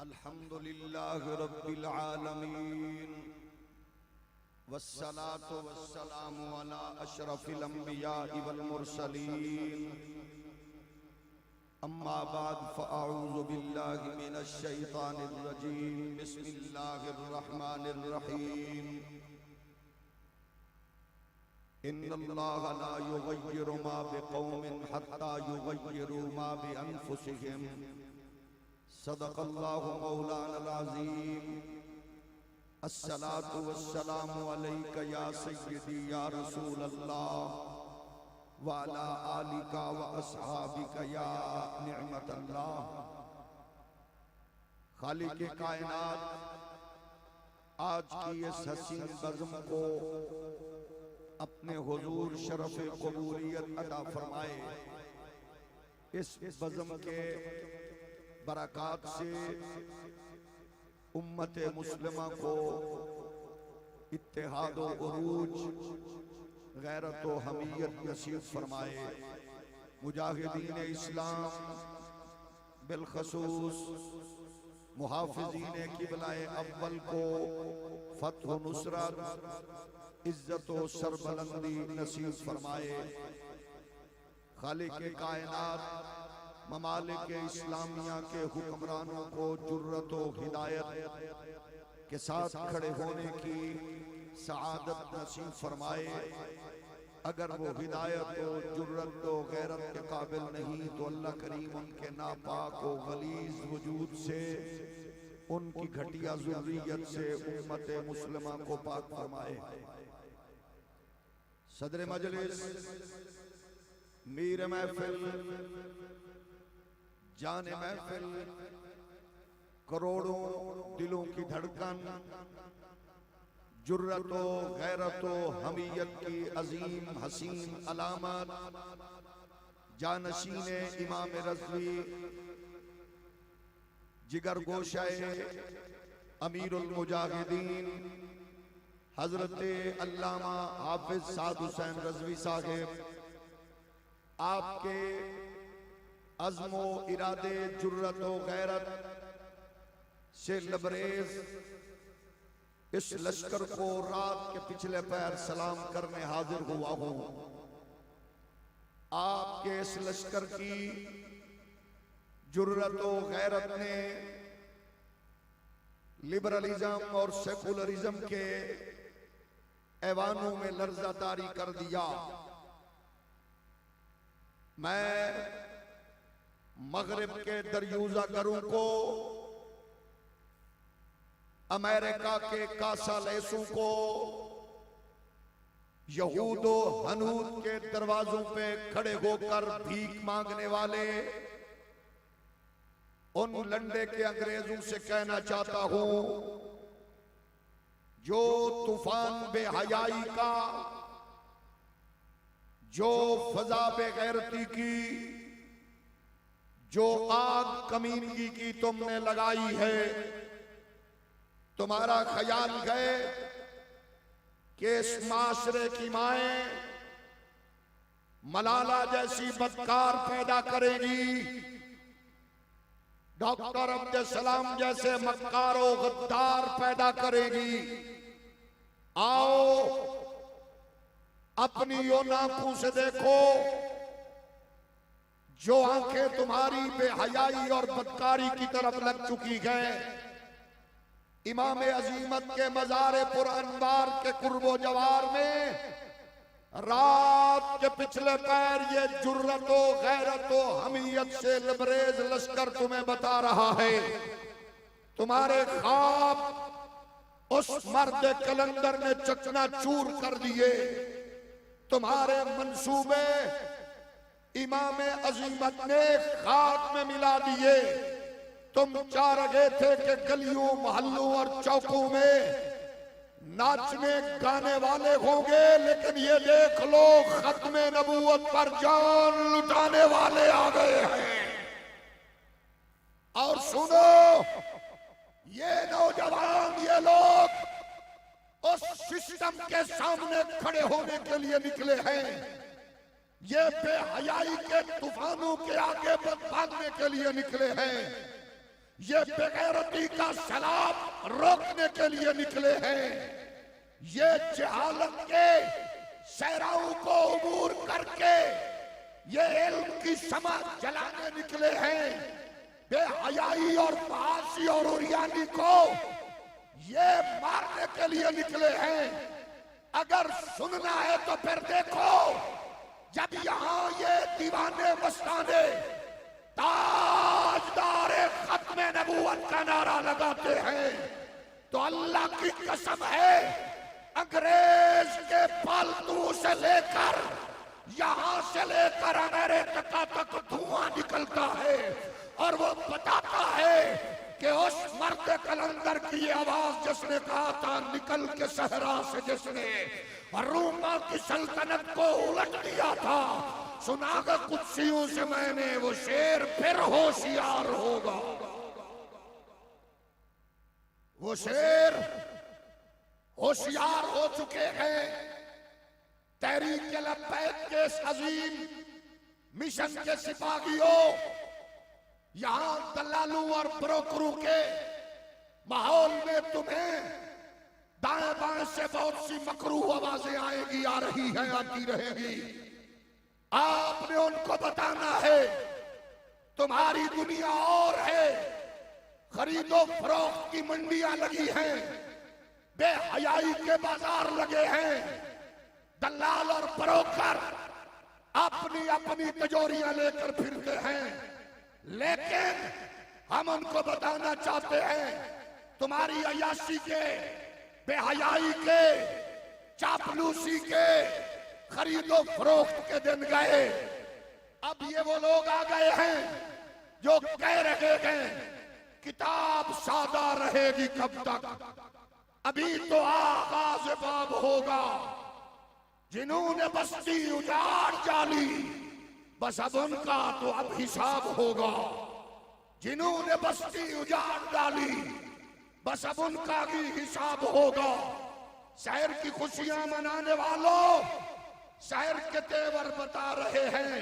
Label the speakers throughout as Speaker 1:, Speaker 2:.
Speaker 1: अल्हम्दुलिल्लाह रब्बिल आलमीन वस्सलातु वस्सलामु अला अशरफिल अंबिया वल मुरसलीन अम्मा बाद फ़अऊज़ु बिल्लाहि मिनश शैतानिर रजीम बिस्मिल्लाहिर रहमानिर रहीम इन्नल्लाह ला युग़य्यिरु मा बिक़ौमिन हत्ता युग़य्यिरु मा बिअन्फुसिहिम सदक़ल्लाहु मौलानल अज़ीम। अस्सलातु वस्सलामु अलैका या सय्यदी या रसूलल्लाह व अला आलिका व अस्हाबिका या निअमतल्लाह। खालिक़े कायनात आज की इस हसीन बज़्म को अपने हुजूर शरफ़े क़बूलियत अता फरमाए। इस बज़्म के बरक़ात से उम्मत मुस्लिमा को इत्तेहाद व उरूज, गैरत व हमीयत नसीब फरमाए। मुजाहिदीन इस्लाम बिलखसूस मुहाफ़िज़ीन क़िबला-ए अव्वल को फ़त्ह व नुसरत, इज़्ज़त व सरबलंदी नसीब फरमाए। खालिक़े कायनात ममालिक इस्लामिया के हुक्मरानों को जुर्रत व हिदायत के साथ खड़े होने की सआदत नसीब फरमाए। अगर वो हिदायत व जुर्रत व गैरत के काबिल नहीं तो अल्लाह करीम उनके नापाक व गलीज़ वजूद से, उनकी घटिया ज़ुर्रियत से उम्मत मुस्लिमा को पाक फरमाए। सदर मजलिस, मीर महफिल, जाने महफिल, करोड़ों दिलों की धड़कन, जुर्रतो गैरतो हमीयत की अजीम हसीन अलामत, जानशीने इमाम रज़वी, जिगर गोशाए अमीरुल मुजाहिदीन हजरत अल्लामा हाफिज साद हुसैन रज़वी साहिब, आपके अज़्मो इरादे जुर्रत व गैरत से लबरेज इस लश्कर को रात के पिछले पैर सलाम करने हाजिर हुआ हूं। आपके इस लश्कर की जुर्रत व गैरत ने लिबरलिज्म और सेकुलरिज्म के ऐवानों में लर्ज़ादारी कर दिया। मैं मगरिब के दरयूज़ा गरों को, अमेरिका के कासा लेसों को, यहूदो हनूद के दरवाजों पे खड़े होकर भीख मांगने वाले उन लंडे के अंग्रेजों से कहना चाहता हूं, जो तूफान बेहयाई का, जो फजा बेगैरती की, जो आग कमीनगी की तुमने लगाई है, तुम्हारा ख्याल है कि इस माशरे की माएं मलाला जैसी बदकार पैदा करेगी, डॉक्टर अब्दुल सलाम जैसे मक्कारो गद्दार पैदा करेगी। आओ अपनी यो आंखों से देखो, जो आंखें तुम्हारी बेहयाई और बदकारी की तरफ लग चुकी हैं। इमाम अजीमत के मज़ारे पुर अनवार के कुर्बो जवार में रात के पिछले पैर ये जुर्रतो गैरतो हमीयत से लबरेज लश्कर तुम्हें बता रहा है। तुम्हारे ख्वाब उस मर्द कलंदर ने चकनाचूर कर दिए, तुम्हारे मंसूबे इमाम अजीमत ने खाक में मिला दिए। तुम चाह रहे थे कि गलियों मोहल्लों और चौकों में नाचने गाने वाले होंगे, लेकिन ये देख लो खत्मे नबूवत पर जान लुटाने वाले आ गए हैं। और सुनो, ये नौजवान, ये लोग उस सिस्टम के सामने खड़े होने के लिए निकले हैं। ये बेहयाई के तूफानों के आगे भागने के लिए निकले हैं। ये बेगैरती का सैलाब रोकने के लिए निकले हैं। ये जहालत के सहराओं को उबूर करके ये इल्म की शमा जलाने निकले हैं। बेहयाई और फहाशी और उरियानी को ये मारने के लिए निकले हैं। अगर सुनना है तो फिर देखो, जब यहां ये दीवाने मस्ताने ताजदारे खत्मे नबूवत का नारा लगाते हैं तो अल्लाह की कसम है, अंग्रेज के पालतू से लेकर यहां से लेकर अमेरिका तक धुआं निकलता है और वो बताता है कि उस मर्द कलंदर की आवाज जिसने कहा था निकल के सहरा से, जिसने रोमा की सल्तनत को उलट दिया था, सुनागा कुत्सियों से मैंने, वो शेर फिर होशियार होगा। वो शेर होशियार हो चुके हैं। तहरीक लब्बैक के इस अजीम मिशन के सिपाहियों, यहां दलालों और ब्रोकरों के माहौल में तुम्हें दाएं बाएं से बहुत सी मकरूह आवाजें आएगी, आ रही हैं, आती रहेगी। आपने उनको बताना है तुम्हारी दुनिया और है, खरीदो फरोख्त की मंडियां लगी हैं, बेहयाई के बाजार लगे हैं, दलाल और ब्रोकर अपनी अपनी तिजोरियां लेकर फिरते हैं। लेकिन हम उनको बताना चाहते हैं तुम्हारी अय्याशी के, बेहयाई के, चापलूसी के, खरीदो फरोख्त के दिन गए। अब ये वो लोग आ गए हैं जो कह रहे हैं किताब सादा रहेगी कब तक, अभी तो आगाज बाब होगा। जिन्होंने बस्ती उजाड़ डाली बस अब उनका तो अब हिसाब होगा। जिन्होंने बस्ती उजाड़ डाली बस अब उनका भी हिसाब होगा। शहर की खुशियां मनाने वालों, शहर के तेवर बता रहे हैं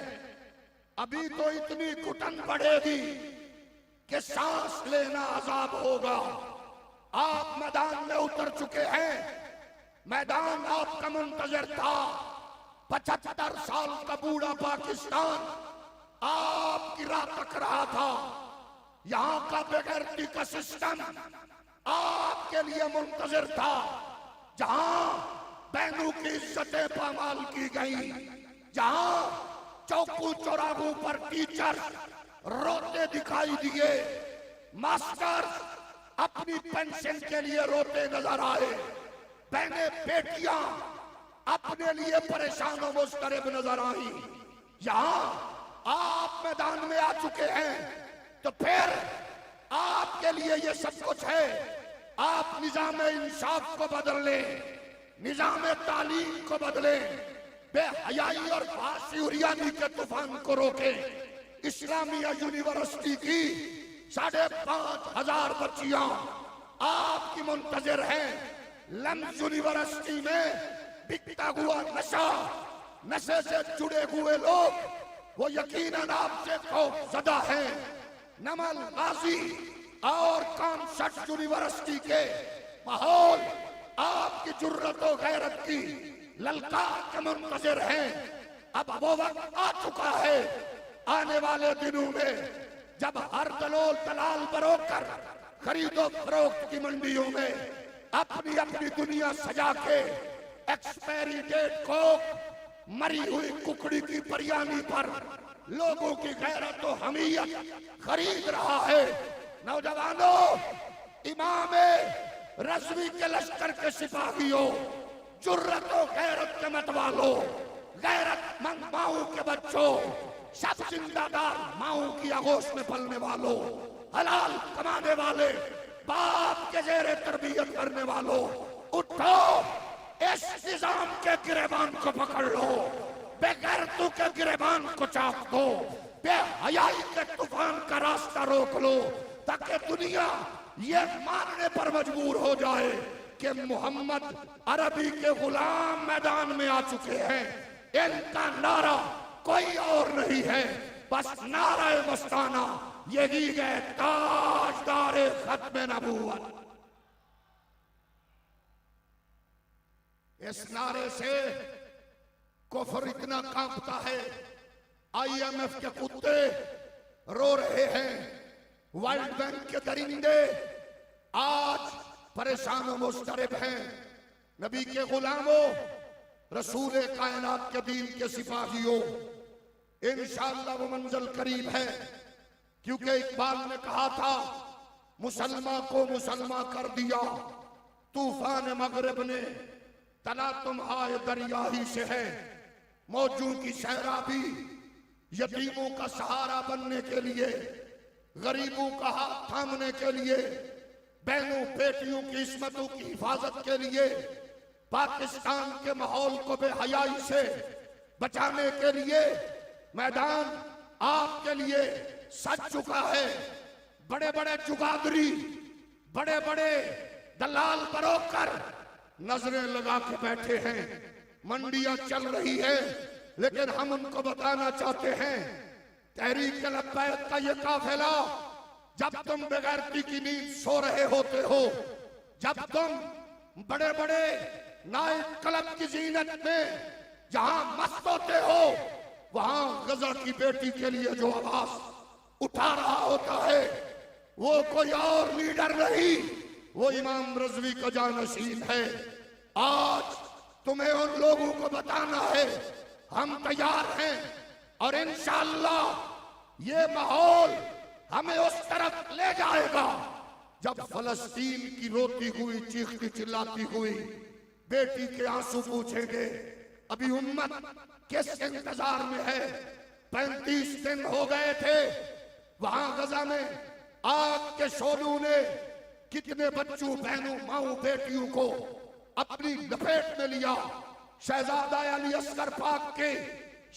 Speaker 1: अभी तो इतनी घुटन बढ़ेगी कि सांस लेना अजाब होगा। आप मैदान में उतर चुके हैं, मैदान आपका मुंतजर था। 75 साल का बूढ़ा पाकिस्तान आपकी राह तक रहा था। यहां का बेगैरती का सिस्टम आपके लिए मुंतजर था। जहां बहनों की इज्जतें पामाल की गई, जहां चौकों चौराहों पर टीचर रोते दिखाई दिए, मास्टर अपनी पेंशन के लिए रोते नजर आए, बहनें बेटियां अपने लिए परेशान और मुस्तरब नजर आई। यहां आप मैदान में आ चुके हैं तो फिर आपके लिए ये सब कुछ है। आप निजाम इंसाफ को बदले, निजाम तालीम को बदले, बेहयाई और फासियानी के तूफान को रोके। इस्लामिया यूनिवर्सिटी की 5,500 बच्चियां आपकी मुंतजर हैं। लम्स यूनिवर्सिटी में बिकता हुआ नशा, नशे से जुड़े हुए लोग वो यकीनन आपसे खौफज़दा हैं। नमल गाजी और कामशट यूनिवर्सिटी के माहौल आपकी जुर्रत और गैरत की ललकार के मुंतजर हैं। अब वो वक्त आ चुका है, आने वाले दिनों में जब हर दलोल दलाल बरोकर खरीदो फरोख्त की मंडियों में अपनी अपनी दुनिया सजा के एक्सपायरी डेट को मरी हुई कुकड़ी की बिरयानी पर लोगों की गैरत और हमीयत खरीद रहा है। नौजवानों, इमाम रज़वी के लश्कर के सिपाहियों, जुर्रत और गैरत के मतवालों, गैरतमंद माओ के बच्चों, सब जिंदादार माओ की आगोश में पलने वालों, हलाल कमाने वाले, बाप के जेरे तरबियत करने वालों, उठो, इस निजाम के गिरेबान को पकड़ लो, बेगैरतों के गिरेबान को चाप दो, बेहयाई के तूफान का रास्ता रोक लो, ताकि दुनिया ये मानने पर मजबूर हो जाए कि मोहम्मद अरबी के गुलाम मैदान में आ चुके हैं। इनका नारा कोई और नहीं है, बस नारा मस्ताना यही गए ताजदार खत्म नबूवत। इस नारे से कुफर इतना कांपता है, IMF के कुत्ते रो रहे हैं, वर्ल्ड बैंक के दरिंदे आज परेशान व मुस्तरब हैं। नबी के गुलामों, रसूल कायनात के दीन के सिपाहियों, इंशाअल्लाह वो मंजिल करीब है। क्योंकि इकबाल ने कहा था, मुसलमान को मुसलमान कर दिया तूफान मगरिब ने, तना तुम आए दरिया ही से है। मौजों की सैराबी यतीमों का सहारा बनने के लिए, गरीबों का हाथ थामने के लिए, बहनों बेटियों की इस्मतों की हिफाजत के लिए, पाकिस्तान के माहौल को बेहयाई से बचाने के लिए मैदान आपके लिए सज चुका है। बड़े बड़े जुगादरी, बड़े बड़े दलाल बरोकर नजरें लगा के बैठे हैं। मंडियां चल रही है, लेकिन हम उनको बताना चाहते हैं, तहरीक लब्बैक का ये काफिला जब तुम बेगैरती की नींद सो रहे होते हो, जब तुम बड़े बड़े नाइट क्लब की जीनत में जहां मस्त होते हो, वहां गजा की बेटी के लिए जो आवाज उठा रहा होता है, वो कोई और लीडर नहीं, वो इमाम रज़वी का जानशीन है। आज तुम्हें उन लोगों को बताना है, हम तैयार हैं और इंशाअल्लाह ये माहौल हमें उस तरफ ले जाएगा जब फलस्तीन की रोती हुई, चीखती चिल्लाती हुई बेटी के आंसू पूछेंगे, अभी उम्मत किस इंतजार में है। 35 दिन हो गए थे, वहां गजा में आग के शोलों ने कितने बच्चों, बहनों, माओ, बेटियों को अपनी लपेट में लिया। शहजादा अली असगर पाक के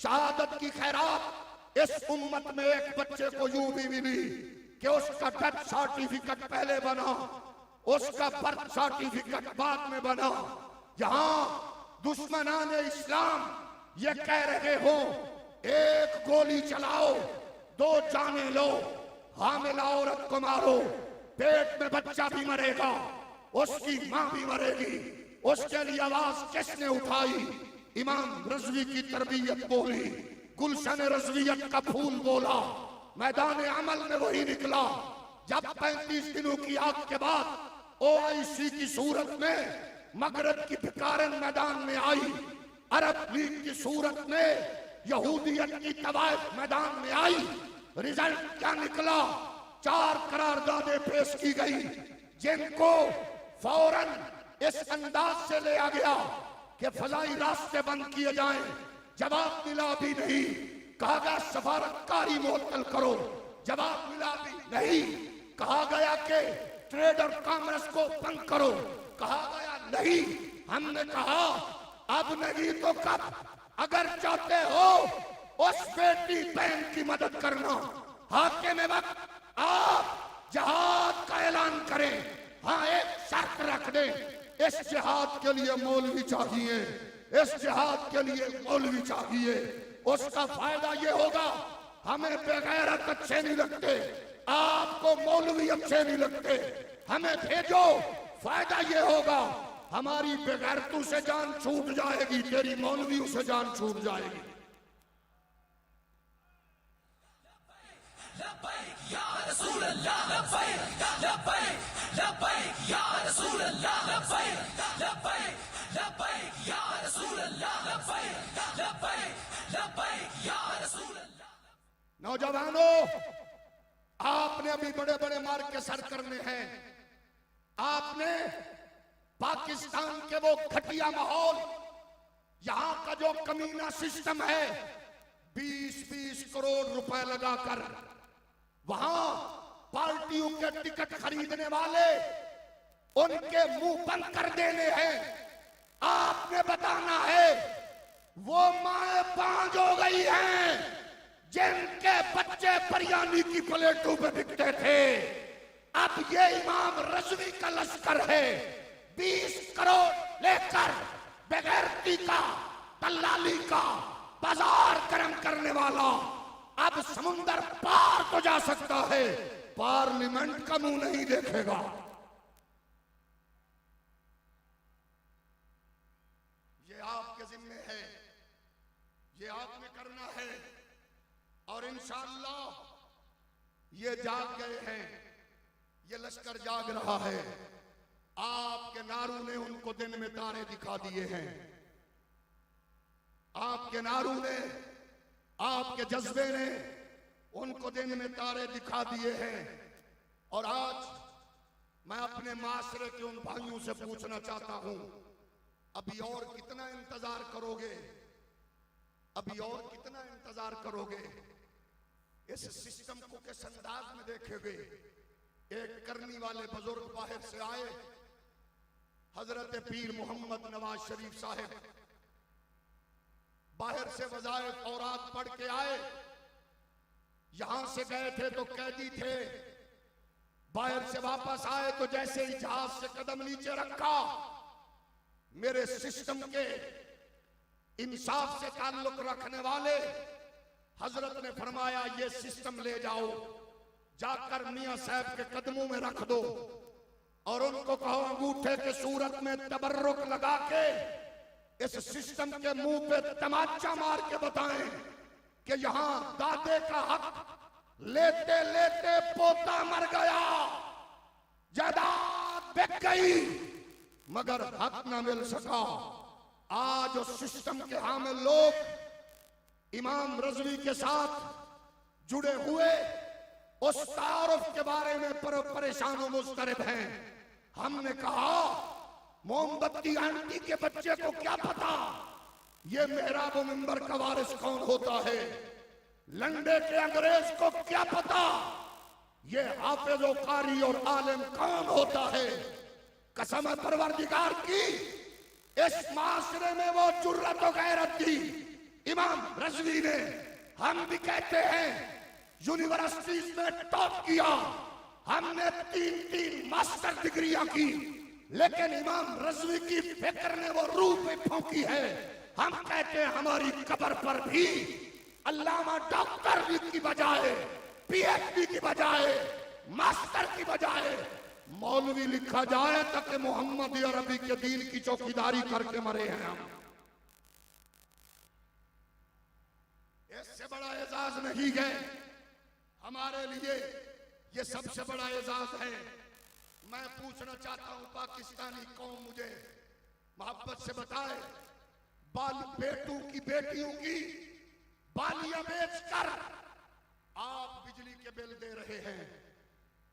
Speaker 1: शहादत की खैरात इस उम्मत में एक बच्चे को यूं भी मिली कि उसका डेथ सर्टिफिकेट पहले बना, उसका बर्थ सर्टिफिकेट बाद में बना। यहां दुश्मनाने इस्लाम ये कह रहे हो, एक गोली चलाओ, 2 जाने लो, हामिला औरत को मारो, पेट में बच्चा भी मरेगा, उसकी मां भी मरेगी। उसके लिए आवाज किसने उठाई? इमाम रज़वी की तरबियत बोली, गुलशन रज़वियत का फूल बोला, मैदान अमल में वही निकला। जब 35 दिनों की आग के बाद OIC की सूरत में मगरब की भिकारन मैदान में आई, अरब लीग की सूरत में यहूदियत की तवाइफ मैदान में आई, रिजल्ट क्या निकला? 4 करारदादें पेश की गई, जिनको फौरन इस अंदाज से लिया गया कि फजाई रास्ते बंद किए जाएं। जवाब मिला भी नहीं। कहा गया सफारतकारी मुअत्तल करो, जवाब मिला भी नहीं। कहा गया कि ट्रेड और कॉमर्स को बंद करो, कहा गया नहीं। हमने कहा अब नहीं तो कब? अगर चाहते हो उस बेटी बहन की मदद करना, हाकिम वक्त आप जिहाद का ऐलान करें। हाँ, एक शर्त रख दें, इस जिहाद के लिए मौलवी चाहिए, इस जिहाद के लिए मौलवी चाहिए। उसका फायदा ये होगा, हमें बेगैरत अच्छे नहीं लगते, आपको मौलवी अच्छे नहीं लगते, हमें भेजो, फायदा ये होगा हमारी बेगैरतों से जान छूट जाएगी, तेरी मौलवियों से जान छूट जाएगी। नौजवानों, आपने अभी बड़े बड़े मार्ग के सर करने हैं। आपने पाकिस्तान के वो घटिया माहौल, यहां का जो कमीना सिस्टम है, 20-20 करोड़ रुपए लगाकर वहां पार्टियों के टिकट खरीदने वाले, उनके मुंह बंद कर देने हैं। आपने बताना है वो माएं बांझ हो गई हैं जिनके बच्चे बिरयानी की प्लेटों पे बिकते थे। अब ये इमाम रज़वी का लश्कर है, 20 करोड़ लेकर बेगैरती का, दलाली का बाजार गर्म करने वाला अब समुंदर पार तो जा सकता है, पार्लियामेंट का मुंह नहीं देखेगा। ये आपके जिम्मे है, ये आपने करना है। और इंशाअल्लाह ये जाग गए हैं, ये लश्कर जाग रहा है। आपके नारों ने उनको दिन में तारे दिखा दिए हैं, आपके नारों ने, आपके जज्बे ने उनको दिन में तारे दिखा दिए हैं। और आज मैं अपने माशरे के उन भाइयों से पूछना चाहता हूं, अभी और कितना इंतजार करोगे? अभी और कितना इंतजार करोगे? इस सिस्टम को किस अंदाज में देखेंगे? एक करनी वाले बुजुर्ग बाहर से आए, हजरत पीर मोहम्मद नवाज शरीफ साहब बाहर से वज़ाइफ औरात पढ़ के आए। यहां से गए थे तो कैदी थे, बाहर से वापस आए तो जैसे ही जहाज से कदम नीचे रखा, मेरे सिस्टम के इंसाफ से ताल्लुक रखने वाले हजरत ने फरमाया, ये सिस्टम ले जाओ, जाकर मियां साहब के कदमों में रख दो और उनको कहो अंगूठे के सूरत में तबर्रुक लगा के इस सिस्टम के मुंह पे तमाचा मार के बताएं कि यहां दादे का हक लेते लेते पोता मर गया, जायदाद बिक गई, मगर हक ना मिल सका। आज उस सिस्टम के हामिल लोग इमाम रज़वी के साथ जुड़े हुए उस तारुफ के बारे में परेशान और मुस्तरब हैं। हमने कहा, मोमबत्ती आंटी के बच्चे को क्या पता ये मेहराब मिंबर का वारिस कौन होता है? लंडे के अंग्रेज को क्या पता ये हाफिज और कारी और आलिम कौन होता है? कसम है परवरदिगार की, इस माशरे में वो जुर्रत और गैरत थी इमाम रज़वी ने। हम भी कहते हैं यूनिवर्सिटीज में टॉप किया, हमने 3 मास्टर डिग्रियां की, लेकिन इमाम रज़वी की फिक्र ने वो रूह पे फूंकी है। हम कहते हैं हमारी कब्र पर भी अल्लामा डॉक्टर की बजाय, पीएचडी की बजाय, मास्टर की बजाय मौलवी लिखा जाए, ताकि मोहम्मद अरबी के दीन की चौकीदारी करके मरे हैं हम। इससे बड़ा एजाज नहीं है हमारे लिए, ये सबसे बड़ा एजाज है। मैं पूछना चाहता हूं, पाकिस्तानी कौम मुझे मोहब्बत से बताए, बेटों की बेटियों की बालियां बेचकर आप बिजली के बिल दे रहे हैं,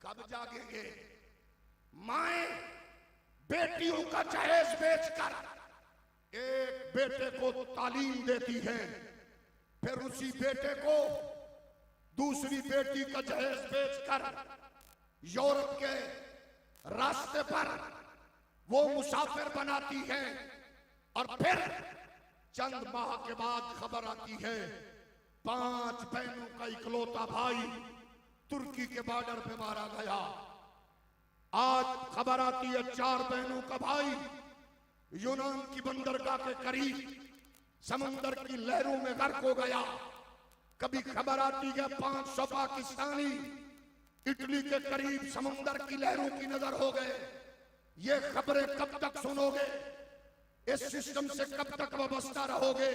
Speaker 1: कब जागेंगे? माए बेटियों का जहेज बेचकर एक बेटे को तालीम देती है, फिर उसी बेटे को दूसरी बेटी का जहेज बेचकर यूरोप के रास्ते पर वो मुसाफिर बनाती है, और फिर चंद माह के बाद खबर आती है 5 बहनों का इकलौता भाई तुर्की के बॉर्डर पे मारा गया। आज खबर आती है 4 बहनों का भाई यूनान की बंदरगाह के करीब समंदर की लहरों में गर्क हो गया। कभी खबर आती है 500 पाकिस्तानी इटली के करीब समंदर की लहरों की नजर हो गए। ये खबरें कब तक सुनोगे? इस सिस्टम से कब तक वाबस्ता रहोगे?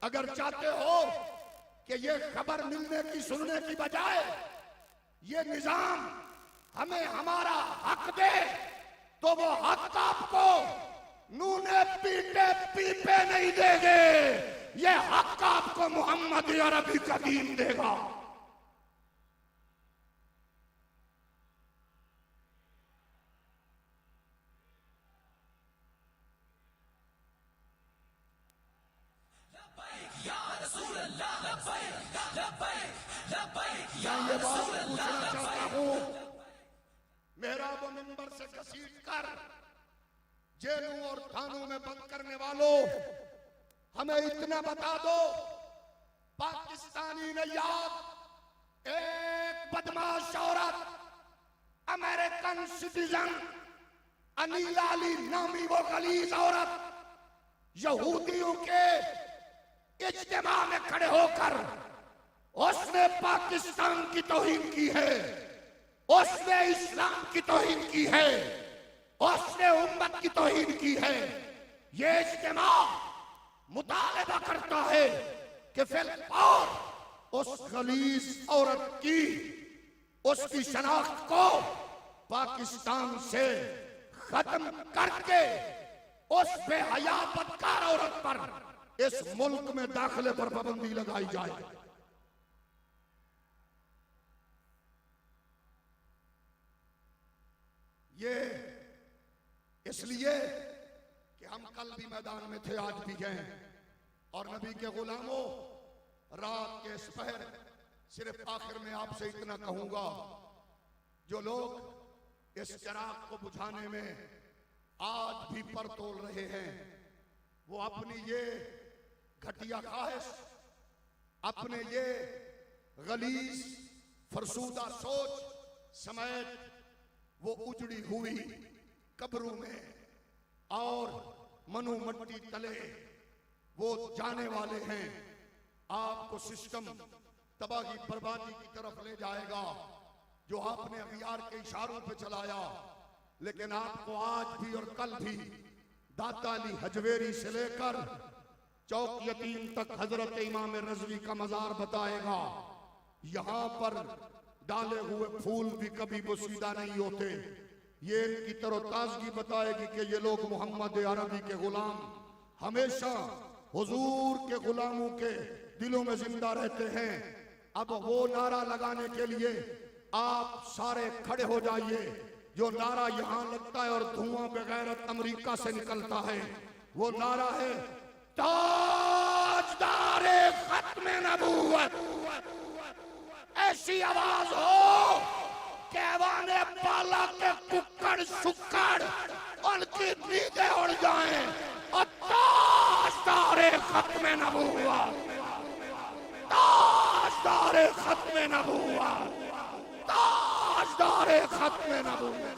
Speaker 1: अगर चाहते हो कि ये खबर मिलने की, सुनने की बजाय ये निजाम हमें हमारा हक दे, तो वो हक आपको नूने पीटे पीपे नहीं देंगे, ये हक आपको मोहम्मद अरबी का दीन देगा। मैं ये बात पूछना चाहता हूं, मेहराब मिंबर से घसीट कर जेलों और थानों में बंद करने वालों, हमें इतना बता दो, पाकिस्तानी नैयाब एक बदमाश औरत, अमेरिकन सिटीजन अनीला अली नामी वो गलीज औरत यहूदियों के इज्तिमा में खड़े होकर उसने पाकिस्तान की तौहीन की है, उसने इस्लाम की तौहीन की है, उसने उम्मत की तौहीन की है। ये इज्तिमा मुतालबा करता है कि फिलहाल उस गलीज औरत की उसकी शनाख्त को पाकिस्तान से खत्म करके उस बेहया बदकार औरत पर इस मुल्क में दाखिले पर पाबंदी लगाई जाए। ये इसलिए कि हम कल भी मैदान में थे, आज भी हैं। और नबी के गुलामों, रात के इस पहर सिर्फ आखिर में आपसे इतना कहूंगा, जो लोग इस चिराग को बुझाने में आज भी पर तोल रहे हैं, वो अपनी ये घटिया ख्वाहिश, अपने ये गलीज फरसूदा सोच समेत वो उजड़ी हुई कब्रों में और मनु मट्टी तले वो जाने वाले हैं। आपको सिस्टम तबाही बर्बादी की तरफ ले जाएगा, जो आपने अगियार के इशारों पे चलाया। लेकिन आपको आज भी और कल भी दाता अली हजवेरी से लेकर चौक यतीम तक हजरत इमाम रज़वी का मजार बताएगा। यहां पर डाले हुए फूल भी कभी बोसीदा नहीं होते। ये इनकी तरोताजगी बताएगी कि ये लोग मोहम्मद अरबी के गुलाम हमेशा हुजूर के गुलामों के दिलों में जिंदा रहते हैं। अब वो नारा लगाने के लिए आप सारे खड़े हो जाइए, जो नारा यहां लगता है और धुआं बगैरत अमेरिका से निकलता है। वो नारा है ताजदारे खत्म नबूवत। ऐसी आवाज हो कि ऐवाने बाला के कुक्कड़ सुक्कड़ उनकी नींदें उड़ जाएं। और ताजदारे खत्म नबूवत, ताजदारे खत्म नबूवत, ताजदारे खत्म नबूवत।